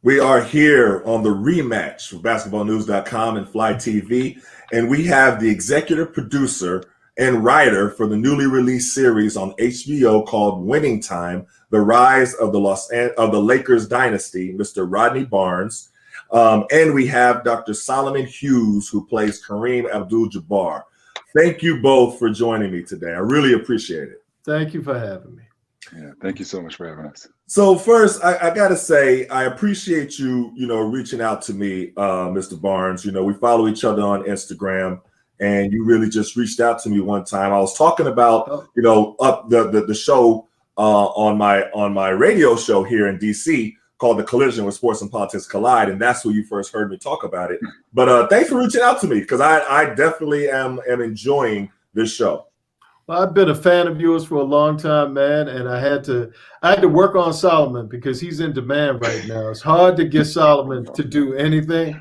We are here on the Rematch for basketballnews.com and Fly TV, and we have the executive producer and writer for the newly released series on HBO called Winning Time: The Rise of the Lakers Dynasty, Mr. Rodney Barnes, and we have Dr. Solomon Hughes, who plays Kareem Abdul-Jabbar. Thank you both for joining me today. I really appreciate it. Thank you for having me. Yeah, thank you so much for having us. So first, I got to say, I appreciate you, reaching out to me, Mr. Barnes. We follow each other on Instagram, and you really just reached out to me one time. I was talking about, up the show on my radio show here in DC called The Collision, where sports and politics collide, and that's where you first heard me talk about it. But thanks for reaching out to me, because I definitely am enjoying this show. Well, I've been a fan of yours for a long time, man, and I had to work on Solomon because he's in demand right now. It's hard to get Solomon to do anything.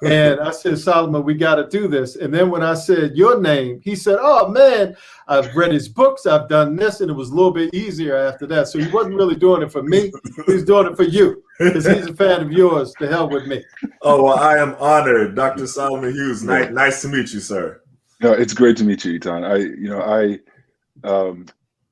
And I said, Solomon, we got to do this. And then when I said your name, he said, oh, man, I've read his books, I've done this, and it was a little bit easier after that. So he wasn't really doing it for me. He was doing it for you because he's a fan of yours. To hell with me. Oh, well, I am honored. Dr. Solomon Hughes, nice to meet you, sir. No, it's great to meet you, Etan.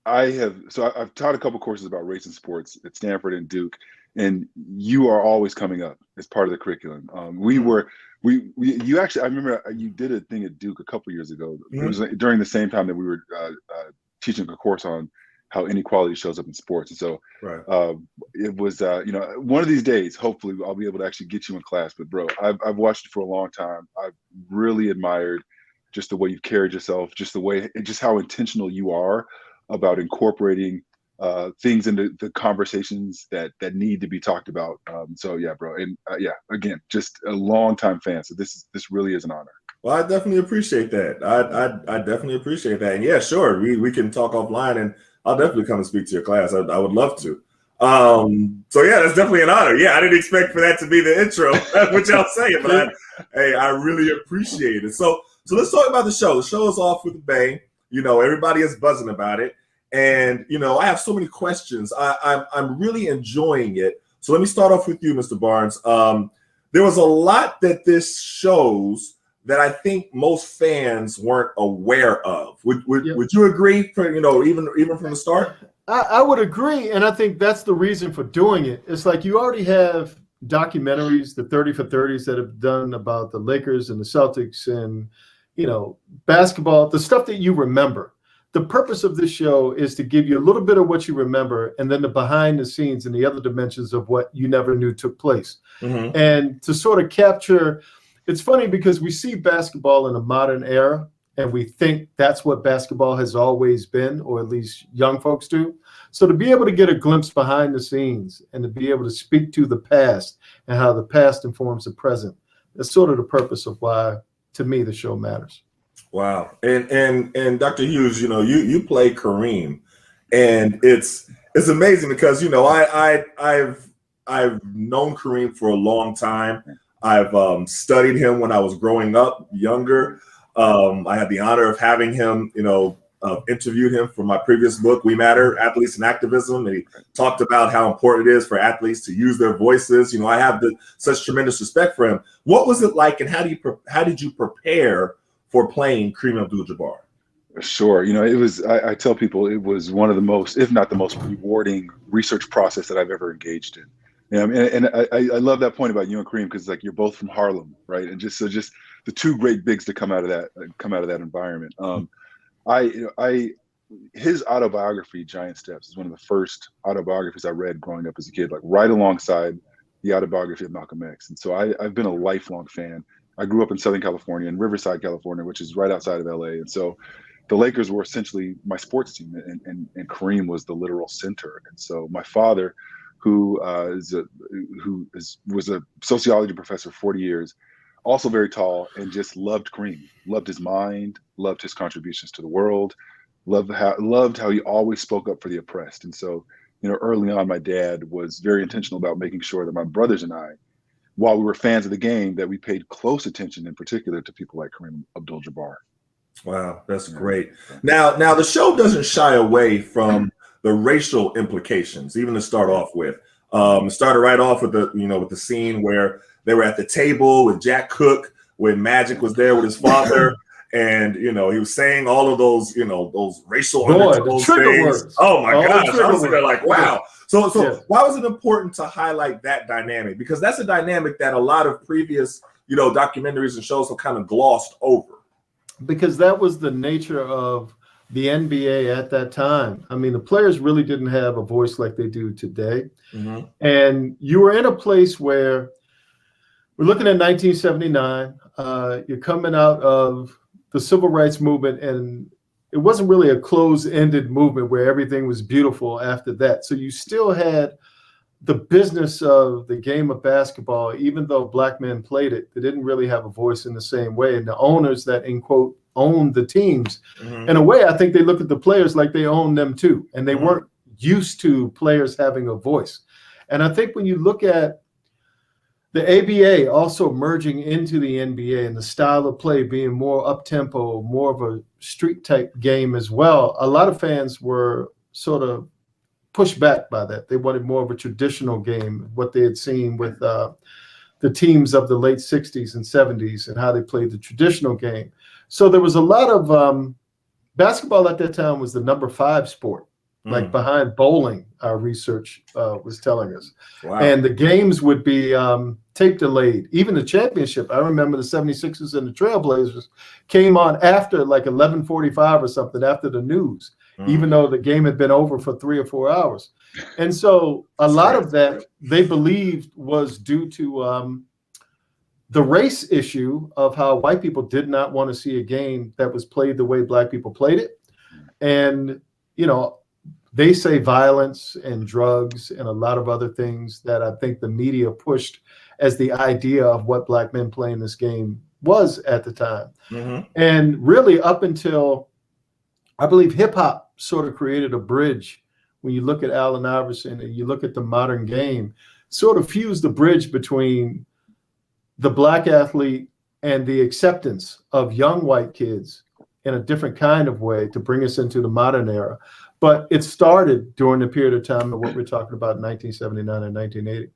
I've taught a couple courses about race and sports at Stanford and Duke, and you are always coming up as part of the curriculum. I remember you did a thing at Duke a couple years ago. It was during the same time that we were teaching a course on how inequality shows up in sports. And so it was, one of these days, hopefully I'll be able to actually get you in class. But bro, I've watched it for a long time. I've really admired just the way you've carried yourself, just how intentional you are about incorporating things into the conversations that need to be talked about. So yeah, bro, and again, just a longtime fan. So this really is an honor. Well, I definitely appreciate that. I definitely appreciate that. And yeah, sure, we can talk offline, and I'll definitely come and speak to your class. I would love to. So yeah, that's definitely an honor. Yeah, I didn't expect for that to be the intro, which I'll say, but I really appreciate it. So let's talk about the show. The show is off with a bang. Everybody is buzzing about it. And, I have so many questions. I'm really enjoying it. So let me start off with you, Mr. Barnes. There was a lot that this shows that I think most fans weren't aware of. Would you agree, even from the start? I would agree. And I think that's the reason for doing it. It's like you already have documentaries, the 30 for 30s that have done about the Lakers and the Celtics and, basketball, the stuff that you remember. The purpose of this show is to give you a little bit of what you remember and then the behind the scenes and the other dimensions of what you never knew took place. And to sort of capture, it's funny because we see basketball in a modern era and we think that's what basketball has always been, or at least young folks do. So to be able to get a glimpse behind the scenes and to be able to speak to the past and how the past informs the present, that's sort of the purpose of why, to me, the show matters. Wow. And Dr. Hughes, you play Kareem, and it's amazing because, I've known Kareem for a long time. I've studied him when I was growing up, younger. I had the honor of having him, interviewed him for my previous book, We Matter, Athletes and Activism. And he talked about how important it is for athletes to use their voices. I have such tremendous respect for him. What was it like, and how did you prepare for playing Kareem Abdul-Jabbar? Sure. It was, I tell people it was one of the most, if not the most rewarding research process that I've ever engaged in. And I love that point about you and Kareem, because you're both from Harlem, right? And just the two great bigs to come out of that environment. His autobiography, Giant Steps, is one of the first autobiographies I read growing up as a kid, right alongside the autobiography of Malcolm X. And so I've been a lifelong fan. I grew up in Southern California, in Riverside, California, which is right outside of LA. And so the Lakers were essentially my sports team, and Kareem was the literal center. And so my father, who was a sociology professor for 40 years, also very tall, and just loved Kareem, loved his mind, loved his contributions to the world, loved how he always spoke up for the oppressed. And so, early on, my dad was very intentional about making sure that my brothers and I, while we were fans of the game, that we paid close attention in particular to people like Kareem Abdul-Jabbar. Wow, that's great. Now the show doesn't shy away from the racial implications, even to start off with. It started right off with the scene where they were at the table with Jack Cook when Magic was there with his father. And he was saying all of those, those racial undertones things. Words. Oh my gosh, I was there like, wow. So why was it important to highlight that dynamic? Because that's a dynamic that a lot of previous, documentaries and shows have kind of glossed over. Because that was the nature of the NBA at that time. I mean, the players really didn't have a voice like they do today. Mm-hmm. And you were in a place where we're looking at 1979. You're coming out of the civil rights movement, and it wasn't really a closed-ended movement where everything was beautiful after that. So you still had the business of the game of basketball. Even though black men played it, they didn't really have a voice in the same way. And the owners that, in quote, owned the teams, in a way, I think they looked at the players like they owned them too. And they weren't used to players having a voice. And I think when you look at the ABA also merging into the NBA and the style of play being more up-tempo, more of a street-type game as well, a lot of fans were sort of pushed back by that. They wanted more of a traditional game, what they had seen with the teams of the late 60s and 70s and how they played the traditional game. So there was a lot of basketball at that time was the number 5 sport, like behind bowling, our research was telling us. Wow. And the games would be tape delayed. Even the championship, I remember the 76ers and the Trailblazers came on after like 11:45 or something after the news, even though the game had been over for 3 or 4 hours. And so a lot of that they believed was due to the race issue of how white people did not want to see a game that was played the way black people played it. And, they say violence and drugs and a lot of other things that I think the media pushed as the idea of what black men playing this game was at the time. And really up until, I believe hip hop sort of created a bridge. When you look at Allen Iverson and you look at the modern game, sort of fused the bridge between the black athlete and the acceptance of young white kids in a different kind of way to bring us into the modern era. But it started during the period of time of what we're talking about in 1979 and 1980.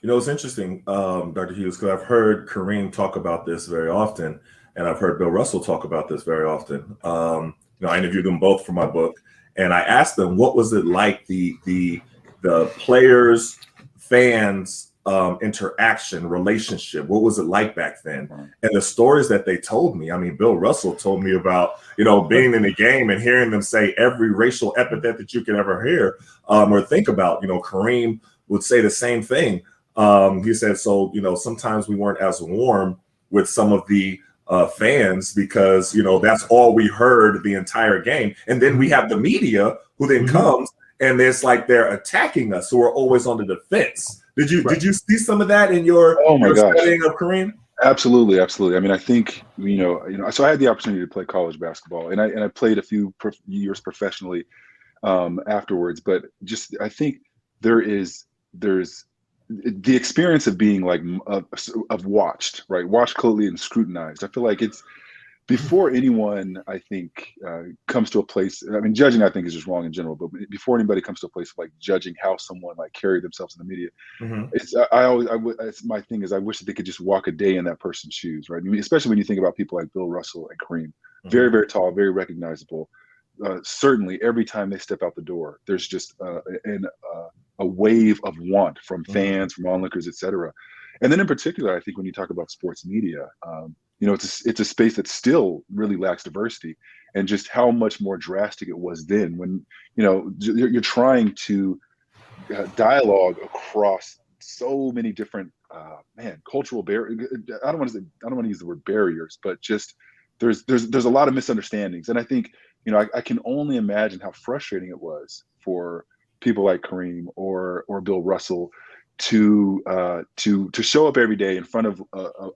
It's interesting, Dr. Hughes, because I've heard Kareem talk about this very often, and I've heard Bill Russell talk about this very often. I interviewed them both for my book, and I asked them what was it like the players, fans, interaction, relationship. What was it like back then? And the stories that they told me, I mean, Bill Russell told me about, being in the game and hearing them say every racial epithet that you could ever hear or think about. Kareem would say the same thing. He said, so, sometimes we weren't as warm with some of the fans because, that's all we heard the entire game. And then we have the media who then comes and it's like they're attacking us. So we're always on the defense. Did you see some of that in your studying of Kareem? Absolutely. I mean, I think so I had the opportunity to play college basketball, and I played a few years professionally afterwards. But just I think there's the experience of being like of watched closely and scrutinized. I feel like it's before anyone, I think, comes to a place. I mean, judging, I think, is just wrong in general. But before anybody comes to a place of like judging how someone like carried themselves in the media, it's my thing is I wish that they could just walk a day in that person's shoes, right? I mean, especially when you think about people like Bill Russell and Kareem, very, very tall, very recognizable. Certainly, every time they step out the door, there's just a wave of want from fans, from onlookers, et cetera. And then in particular, I think when you talk about sports media, it's a space that still really lacks diversity, and just how much more drastic it was then when, you're trying to dialogue across so many different, cultural barriers. I don't want to use the word barriers, but just there's a lot of misunderstandings. And I think, I can only imagine how frustrating it was for people like Kareem or Bill Russell to show up every day in front of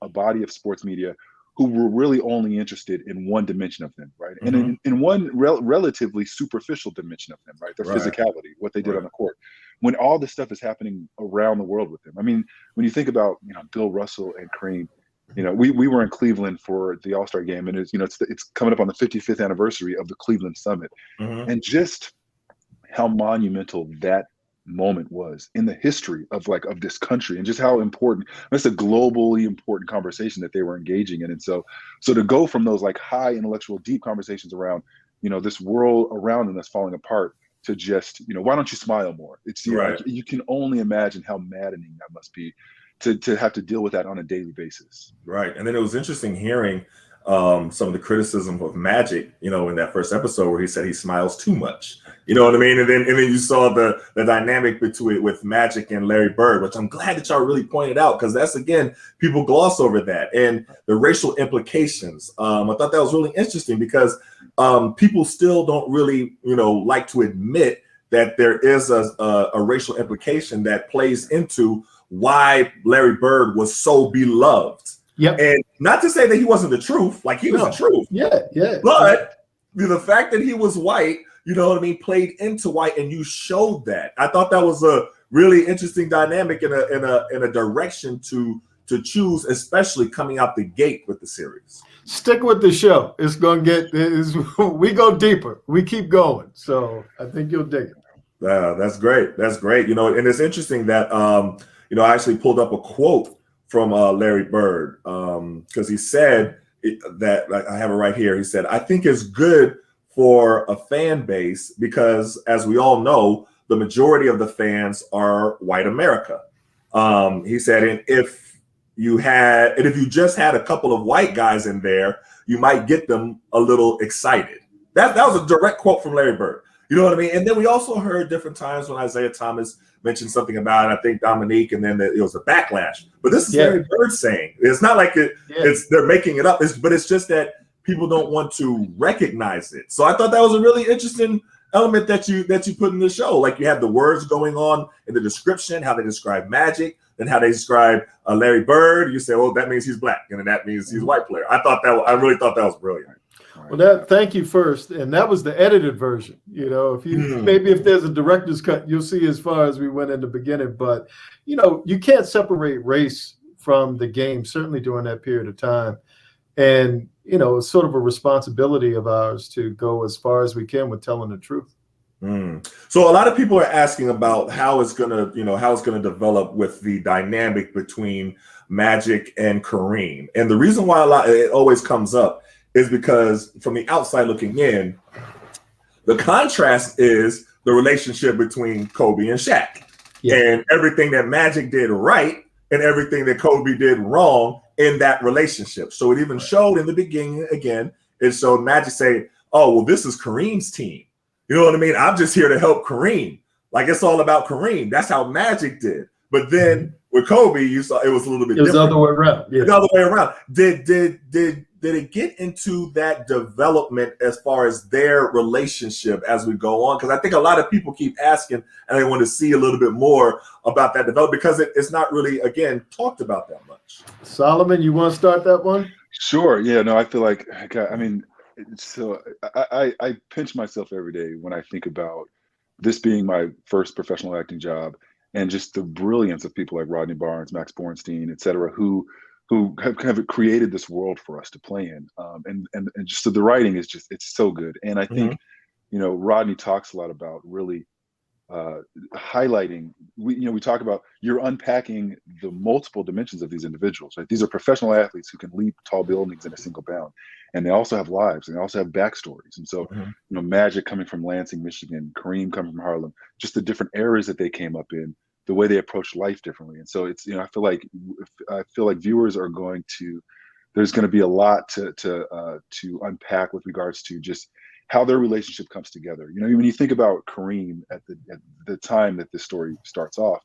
a body of sports media who were really only interested in one dimension of them, right? And in one relatively superficial dimension of them, right? Their physicality, what they did on the court, when all this stuff is happening around the world with them. I mean, when you think about, Bill Russell and Kareem, we were in Cleveland for the All-Star game, and it's coming up on the 55th anniversary of the Cleveland Summit. And just how monumental that moment was in the history of this country, and just how important. That's a globally important conversation that they were engaging in. And so to go from those like high intellectual deep conversations around this world around them that's falling apart, to just why don't you smile more? It's Right. you can only imagine how maddening that must be to have to deal with that on a daily basis. Right. And then it was interesting hearing some of the criticism of Magic, in that first episode where he said he smiles too much. You know what I mean? And then you saw the dynamic between with Magic and Larry Bird, which I'm glad that y'all really pointed out, because that's, again, people gloss over that, and the racial implications. I thought that was really interesting because people still don't really, like to admit that there is a racial implication that plays into why Larry Bird was so beloved. Yep. And not to say that he wasn't the truth, like he was the truth. Yeah. But the fact that he was white, played into white, and you showed that. I thought that was a really interesting dynamic in a direction to choose, especially coming out the gate with the series. Stick with the show. It's going to we go deeper. We keep going. So I think you'll dig it. Yeah, that's great. That's great. And it's interesting that, I actually pulled up a quote from Larry Bird, because he said that, I have it right here. He said, "I think it's good for a fan base because, as we all know, the majority of the fans are white America." He said, and if you just had a couple of white guys in there, you might get them a little excited. That was a direct quote from Larry Bird. You know what I mean? And then we also heard different times when Isaiah Thomas mentioned something about, I think, Dominique, and then it was a backlash. But this is Larry Bird saying. It's not like they're making it up, but it's just that people don't want to recognize it. So I thought that was a really interesting element that you put in the show. Like, you had the words going on in the description, how they describe Magic, and how they describe Larry Bird. You say, "Oh, that means he's black, and then that means he's a white player." I really thought that was brilliant. Well, thank you first, and that was the edited version. If if there's a director's cut, you'll see as far as we went in the beginning. But you can't separate race from the game, certainly during that period of time. And it's sort of a responsibility of ours to go as far as we can with telling the truth. So a lot of people are asking about how it's gonna develop with the dynamic between Magic and Kareem, and the reason why it always comes up is because from the outside looking in, the contrast is the relationship between Kobe and Shaq, and everything that Magic did right and everything that Kobe did wrong in that relationship. So it even showed in the beginning, again, it showed Magic saying, "Oh, well, this is Kareem's team. You know what I mean? I'm just here to help Kareem. Like, it's all about Kareem." That's how Magic did. But then with Kobe, you saw it was a little bit different. It was the other way around. Yeah. The other way around. Did it get into that development as far as their relationship as we go on? Because I think a lot of people keep asking, and they want to see a little bit more about that development, because it's not really, again, talked about that much. Solomon, you want to start that one? Sure. Yeah. No, I feel like, so I pinch myself every day when I think about this being my first professional acting job, and just the brilliance of people like Rodney Barnes, Max Bornstein, et cetera, who have created this world for us to play in. And just so the writing is it's so good. And I think, Rodney talks a lot about really highlighting, we talk about, you're unpacking the multiple dimensions of these individuals, right? These are professional athletes who can leap tall buildings in a single bound, and they also have lives, and they also have backstories. And so, Magic coming from Lansing, Michigan, Kareem coming from Harlem, just the different eras that they came up in, the way they approach life differently. And so it's, I feel like viewers are there's going to be a lot to unpack with regards to just how their relationship comes together. When you think about Kareem at the time that this story starts off,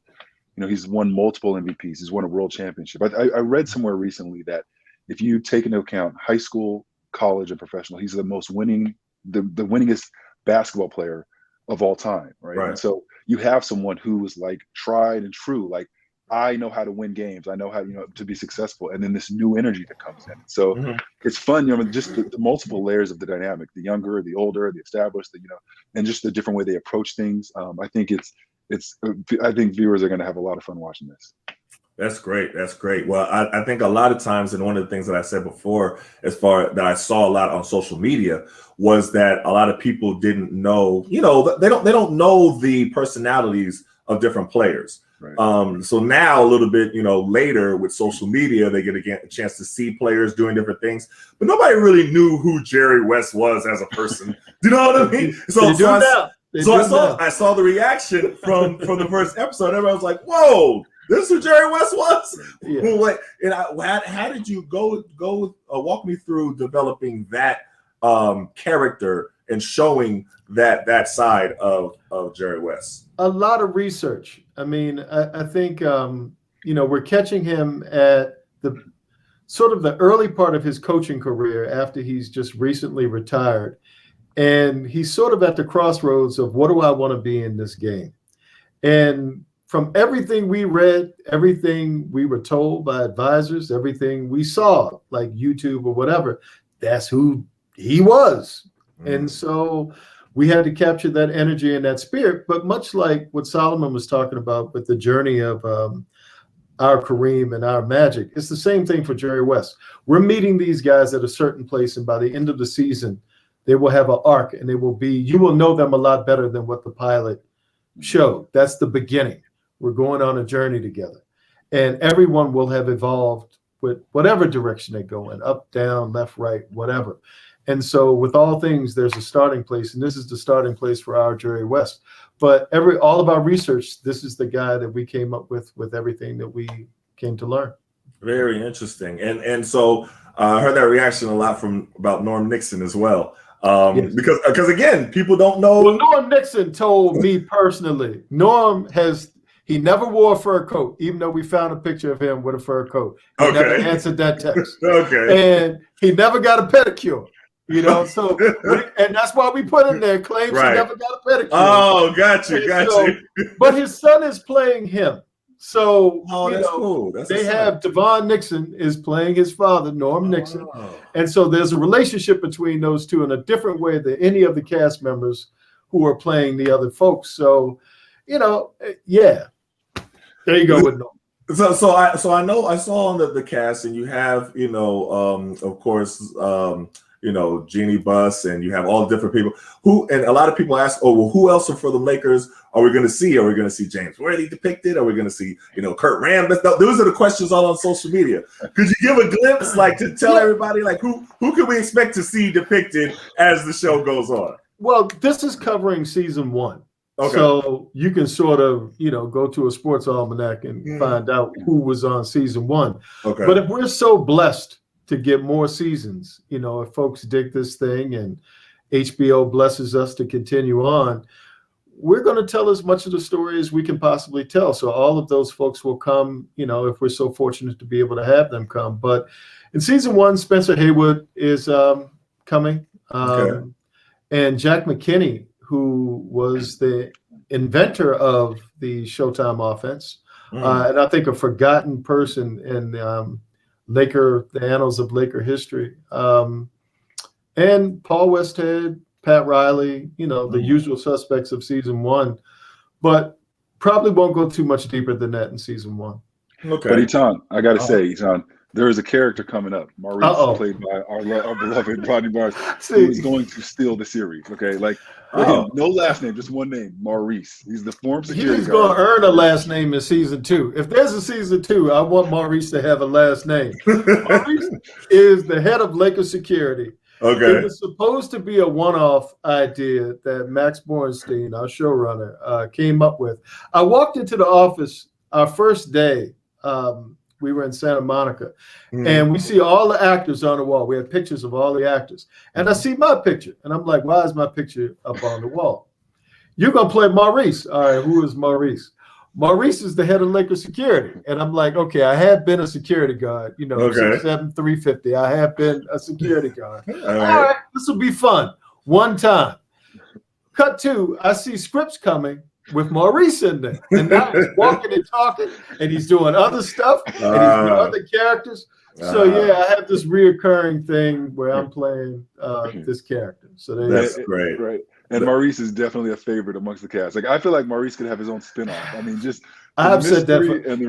he's won multiple MVPs. He's won a world championship. I read somewhere recently that if you take into account high school, college, and professional, he's the winningest basketball player of all time, right? And so you have someone who was like tried and true, like, I know how to win games, I know how to be successful, and then this new energy that comes in. So it's fun, just the multiple layers of the dynamic, the younger, the older, the established, and just the different way they approach things. I think I think viewers are going to have a lot of fun watching this. That's great. That's great. Well, I think a lot of times, and one of the things that I said before, as far that I saw a lot on social media, was that a lot of people didn't know, they don't know the personalities of different players. Right. So now a little bit, later with social media, they get a chance to see players doing different things, but nobody really knew who Jerry West was as a person. Do you know what I mean? I saw the reaction from the first episode. Everybody was like, "Whoa, this is who Jerry West was." Yeah. And how did you go walk me through developing that character and showing that side of Jerry West? A lot of research. I mean, I think we're catching him at the sort of the early part of his coaching career after he's just recently retired. And he's sort of at the crossroads of, what do I want to be in this game? And from everything we read, everything we were told by advisors, everything we saw, like YouTube or whatever, that's who he was. And so we had to capture that energy and that spirit. But much like what Solomon was talking about with the journey of our Kareem and our Magic, it's the same thing for Jerry West. We're meeting these guys at a certain place, and by the end of the season, they will have an arc, and you will know them a lot better than what the pilot showed. That's the beginning. We're going on a journey together, and everyone will have evolved with whatever direction they go in, up, down, left, right, whatever. And so with all things, there's a starting place, and this is the starting place for our Jerry West. But all of our research, this is the guy that we came up with everything that we came to learn. Very interesting. And so I heard that reaction a lot about Norm Nixon as well. Yes. Because again, people don't know. Well, Norm Nixon told me personally, he never wore a fur coat, even though we found a picture of him with a fur coat. He never answered that text. And he never got a pedicure. So and that's why we put in there claims he never got a pedicure. Oh, got you. But his son is playing him. So that's cool. They have Devon Nixon is playing his father, Norm Nixon. And so there's a relationship between those two in a different way than any of the cast members who are playing the other folks. So, there you go with Norm. So I know I saw on the cast, and you have, of course, Jeannie Buss, and you have all different people and a lot of people ask, who else for the Lakers are we going to see? Are we going to see James Worthy depicted? Are we going to see, Kurt Rambis? Those are the questions all on social media. Could you give a glimpse, to tell everybody, who can we expect to see depicted as the show goes on? Well, this is covering season 1. Okay. So you can sort of, go to a sports almanac and find out who was on season 1. Okay. But if we're so blessed to get more seasons, if folks dig this thing and HBO blesses us to continue on, we're going to tell as much of the story as we can possibly tell. So all of those folks will come, if we're so fortunate to be able to have them come. But in season 1, Spencer Haywood is coming. And Jack McKinney, who was the inventor of the Showtime offense, and I think a forgotten person in the annals of Laker history. And Paul Westhead, Pat Riley, the usual suspects of season 1, but probably won't go too much deeper than that in season 1. Okay. But Etan, I got to say, Etan, there is a character coming up, Maurice, played by our beloved Rodney Barnes, who is going to steal the series. Okay, no last name, just one name, Maurice. He's the former security He's going to earn a last name in season 2. If there's a season 2, I want Maurice to have a last name. Maurice is the head of Laker security. Okay. It was supposed to be a one-off idea that Max Bornstein, our showrunner, came up with. I walked into the office our first day. We were in Santa Monica, and we see all the actors on the wall. We had pictures of all the actors, and I see my picture, and I'm like, why is my picture up on the wall? You're going to play Maurice. All right, who is Maurice? Maurice is the head of Laker security. And I'm like, okay, I have been a security guard, 6'7", 350. I have been a security guard. All right, this will be fun. One time. Cut 2, I see scripts coming with Maurice in there. And now he's walking and talking, and he's doing other stuff, and he's doing other characters. So, I have this reoccurring thing where I'm playing this character. So that's great. Right. And Maurice is definitely a favorite amongst the cast. I feel like Maurice could have his own spinoff. I mean, just I've said that.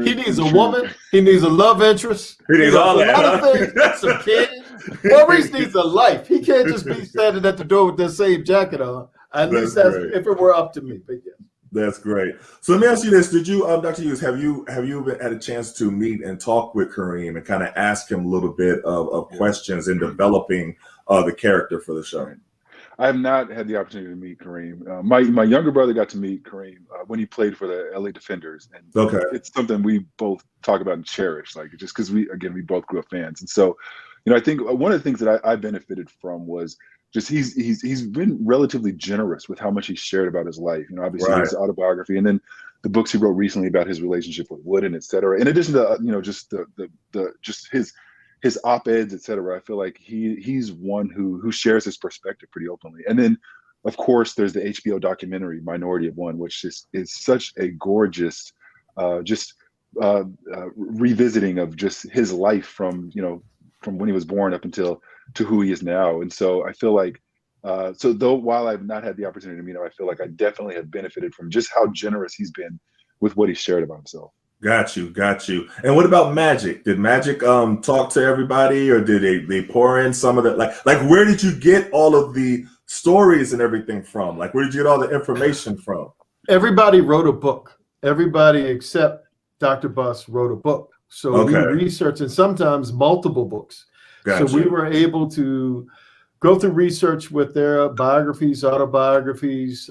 He needs a woman. He needs a love interest. He needs all that. A lot of things. Some kids. Maurice needs a life. He can't just be standing at the door with that same jacket on. At least that's if it were up to me. But That's great. So let me ask you this: did you, Dr. Hughes, have you had a chance to meet and talk with Kareem and kind of ask him a little bit of questions in developing the character for the show? Right. I have not had the opportunity to meet Kareem. My younger brother got to meet Kareem when he played for the LA Defenders, and Okay. it's something we both talk about and cherish. Like just because we both grew up fans, and so I think one of the things that I benefited from was just he's been relatively generous with how much he shared about his life. Obviously Right. his autobiography, and then the books he wrote recently about his relationship with Wooden, et cetera. In addition to just the just his op-eds, et cetera. I feel like he's one who shares his perspective pretty openly. And then, of course, there's the HBO documentary Minority of One, which is such a gorgeous, revisiting of just his life from when he was born up until to who he is now. And so I feel like, so though while I've not had the opportunity to meet him, I feel like I definitely have benefited from just how generous he's been with what he shared about himself. Got you. And what about Magic? Did Magic talk to everybody, or did they pour in some of the like where did you get all of the stories and everything from? Like where did you get all the information from? Everybody wrote a book. Everybody except Dr. Buss wrote a book. So we researched, and sometimes multiple books. Gotcha. So we were able to go through research with their biographies, autobiographies,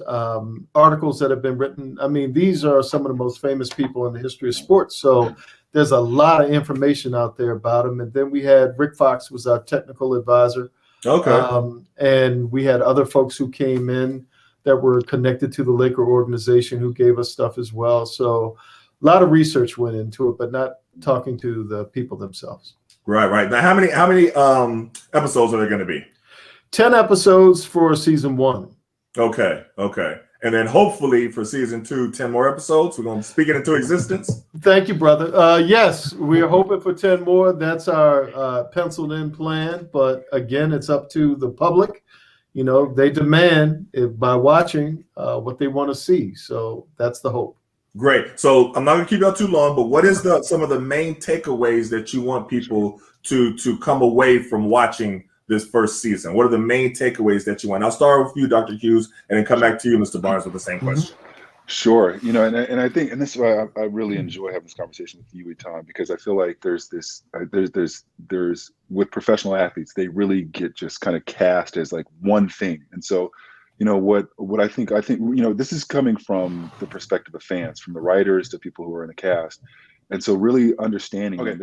articles that have been written. I mean, these are some of the most famous people in the history of sports. So there's a lot of information out there about them. And then we had Rick Fox was our technical advisor. Okay. And we had other folks who came in that were connected to the Laker organization who gave us stuff as well. So a lot of research went into it, but not talking to the people themselves. Right. Now, how many episodes are there going to be? 10 episodes for season 1. Okay. And then hopefully for season 2, 10 more episodes. We're going to speak it into existence. Thank you, brother. Yes, we're hoping for 10 more. That's our penciled in plan. But again, it's up to the public. They demand by watching what they want to see. So that's the hope. Great. So I'm not going to keep you out too long, but what is some of the main takeaways that you want people to come away from watching this first season? What are the main takeaways that you want? I'll start with you, Dr. Hughes, and then come back to you, Mr. Barnes, with the same question. Sure. And I think, and this is why I really enjoy having this conversation with you, Etan, because I feel like there's with professional athletes, they really get just kind of cast as like one thing. And so, what I think, this is coming from the perspective of fans, from the writers to people who are in the cast. And so really understanding, I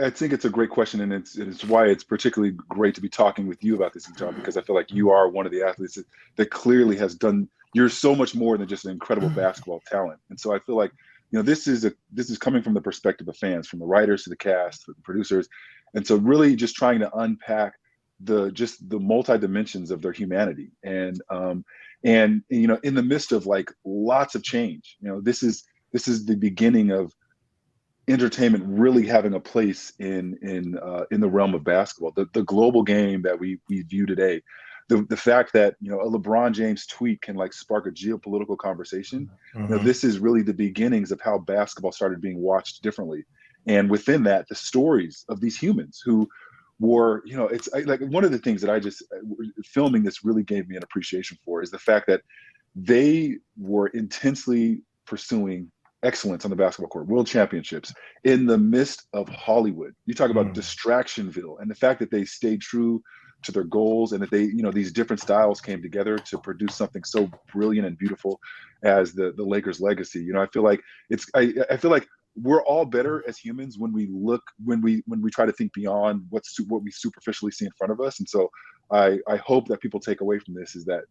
think it's a great question. And it's why it's particularly great to be talking with you about this, Etan, because I feel like you are one of the athletes that clearly has done, you're so much more than just an incredible basketball talent. And so I feel like, this is coming from the perspective of fans, from the writers to the cast, to the producers. And so really just trying to unpack the multi dimensions of their humanity. And in the midst of like lots of change, this is the beginning of entertainment really having a place in the realm of basketball, the global game that we view today. The fact that a LeBron James tweet can like spark a geopolitical conversation. Mm-hmm. This is really the beginnings of how basketball started being watched differently, and within that, the stories of these humans who were, it's like one of the things that I just filming this really gave me an appreciation for is the fact that they were intensely pursuing excellence on the basketball court, world championships in the midst of Hollywood. You talk about Distractionville, and the fact that they stayed true to their goals and that they, these different styles came together to produce something so brilliant and beautiful as the Lakers legacy. I feel like I feel like we're all better as humans when we try to think beyond what we superficially see in front of us. And so I hope that people take away from this is that,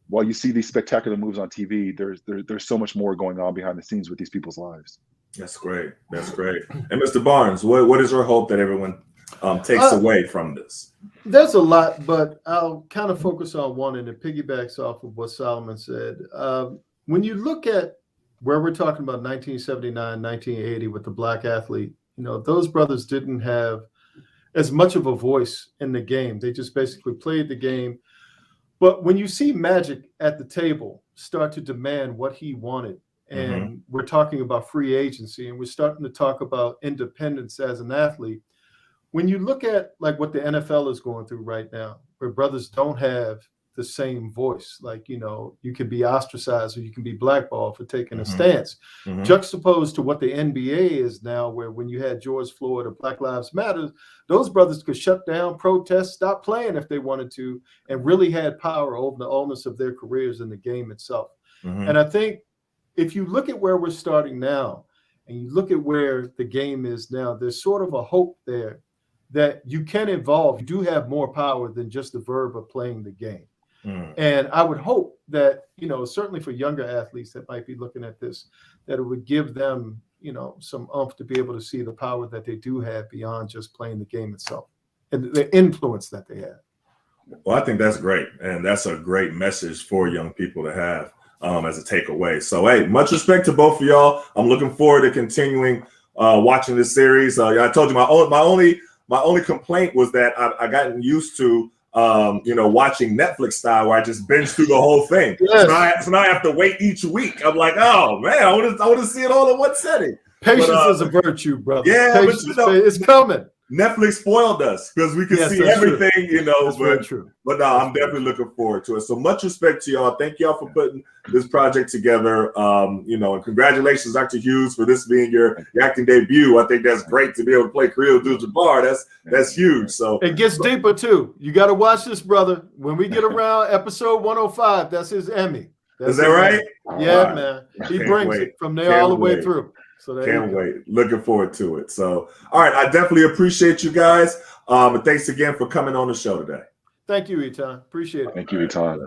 while you see these spectacular moves on TV, there's so much more going on behind the scenes with these people's lives. That's great. And Mr. Barnes, what is your hope that everyone takes away from this? There's a lot, but I'll kind of focus on one, and it piggybacks off of what Solomon said. When you look at where we're talking about 1979, 1980 with the black athlete, those brothers didn't have as much of a voice in the game. They just basically played the game. But when you see Magic at the table start to demand what he wanted, and we're talking about free agency, and we're starting to talk about independence as an athlete, when you look at like what the NFL is going through right now, where brothers don't have the same voice. Like, you can be ostracized or you can be blackballed for taking a stance. Juxtaposed to what the NBA is now, where when you had George Floyd or Black Lives Matter, those brothers could shut down, protest, stop playing if they wanted to, and really had power over the onus of their careers in the game itself. And I think if you look at where we're starting now and you look at where the game is now, there's sort of a hope there that you can evolve. You do have more power than just the verb of playing the game. And I would hope that, certainly for younger athletes that might be looking at this, that it would give them, some oomph to be able to see the power that they do have beyond just playing the game itself and the influence that they have. Well, I think that's great. And that's a great message for young people to have as a takeaway. So, hey, much respect to both of y'all. I'm looking forward to continuing watching this series. I told you my only complaint was that I gotten used to watching Netflix style, where I just binge through the whole thing. Yes. So now I have to wait each week. I'm like, oh man, I want to see it all in one setting. Patience is a virtue, brother. Yeah, Patience, it's coming. Netflix spoiled us because we can see everything, That's very true. But no, I'm definitely looking forward to it. So much respect to y'all. Thank y'all for putting this project together. And congratulations, Dr. Hughes, for this being your acting debut. I think that's great to be able to play Kareem Abdul-Jabbar. That's huge. So it gets deeper too. You got to watch this, brother. When we get around episode 105, that's his Emmy. Is that right? Yeah, man. He brings it from there all the way through. So can't wait. Looking forward to it. So, all right. I definitely appreciate you guys. And thanks again for coming on the show today. Thank you, Etan. Appreciate it. Thank you, Etan.